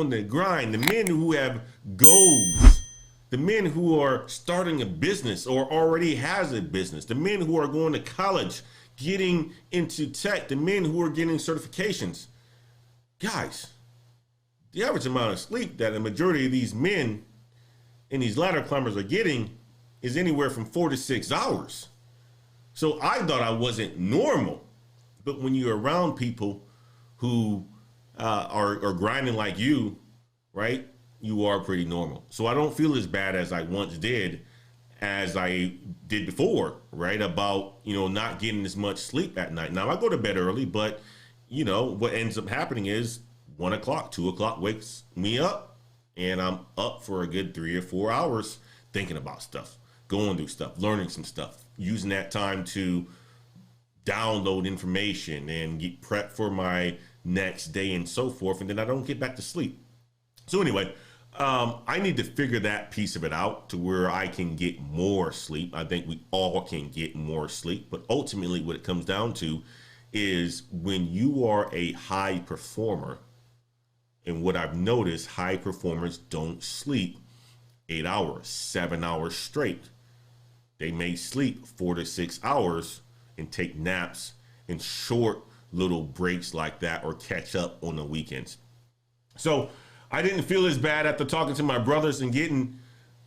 on the grind, the men who have goals, the men who are starting a business or already has a business, the men who are going to college, getting into tech, the men who are getting certifications. Guys, the average amount of sleep that the majority of these men and these ladder climbers are getting is anywhere from 4 to 6 hours. So I thought I wasn't normal. But when you're around people who are grinding like you, right, you are pretty normal. So I don't feel as bad as I once did, as I did before, right, about, not getting as much sleep at night. Now, I go to bed early, but, what ends up happening is 1 o'clock, 2 o'clock wakes me up, and I'm up for a good 3 or 4 hours thinking about stuff, going through stuff, learning some stuff, using that time to download information and get prepped for my next day and so forth. And then I don't get back to sleep. So anyway, I need to figure that piece of it out to where I can get more sleep. I think we all can get more sleep, but ultimately what it comes down to is when you are a high performer, and what I've noticed, high performers don't sleep 8 hours, 7 hours straight. They may sleep 4 to 6 hours and take naps and short little breaks like that, or catch up on the weekends. So I didn't feel as bad after talking to my brothers and getting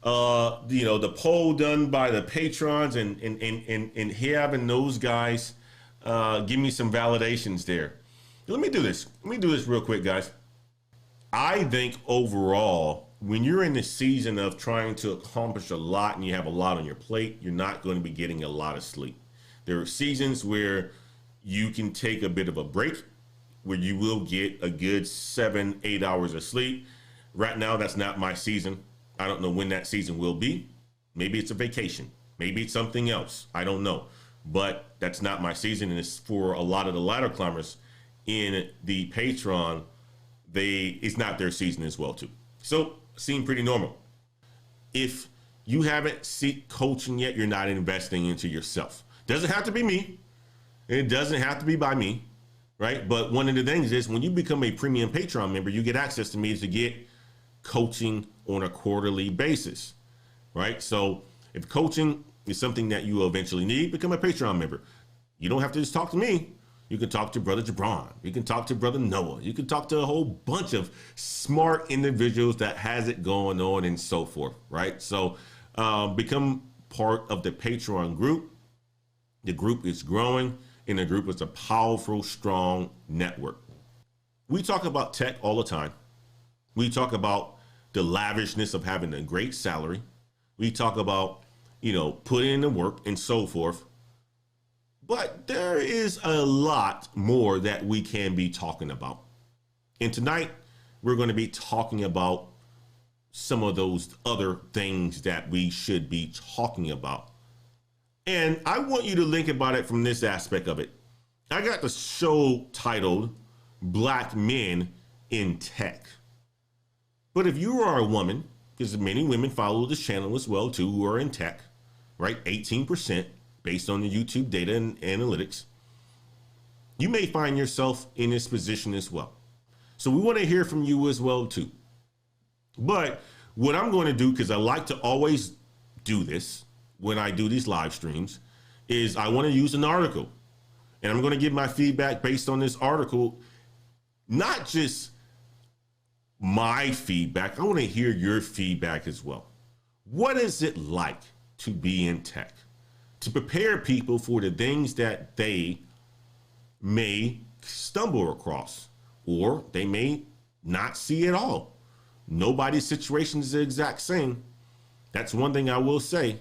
the poll done by the patrons and having those guys give me some validations there. Let me do this real quick, guys. I think overall, when you're in the season of trying to accomplish a lot and you have a lot on your plate, you're not going to be getting a lot of sleep. There are seasons where you can take a bit of a break, where you will get a good 7-8 hours of sleep. Right now, that's not my season. I don't know when that season will be. Maybe it's a vacation. Maybe it's something else. I don't know. But that's not my season. And it's for a lot of the ladder climbers in the Patreon. It's not their season as well, too. So, seem pretty normal. If you haven't seek coaching yet, you're not investing into yourself. Doesn't have to be me. It doesn't have to be by me, right? But one of the things is when you become a premium Patreon member, you get access to me to get coaching on a quarterly basis, right? So if coaching is something that you will eventually need, become a Patreon member. You don't have to just talk to me. You can talk to Brother Jabron. You can talk to Brother Noah. You can talk to a whole bunch of smart individuals that has it going on and so forth, right? So become part of the Patreon group. The group is growing, and the group is a powerful, strong network. We talk about tech all the time. We talk about the lavishness of having a great salary. We talk about, putting in the work and so forth. But there is a lot more that we can be talking about. And tonight, we're going to be talking about some of those other things that we should be talking about. And I want you to think about it from this aspect of it. I got the show titled Black Men in Tech. But if you are a woman, because many women follow this channel as well too, who are in tech, right? 18% based on the YouTube data and analytics. You may find yourself in this position as well. So we want to hear from you as well too. But what I'm going to do, because I like to always do this when I do these live streams, is I want to use an article. And I'm going to give my feedback based on this article, not just my feedback. I want to hear your feedback as well. What is it like to be in tech? To prepare people for the things that they may stumble across, or they may not see at all. Nobody's situation is the exact same. That's one thing I will say.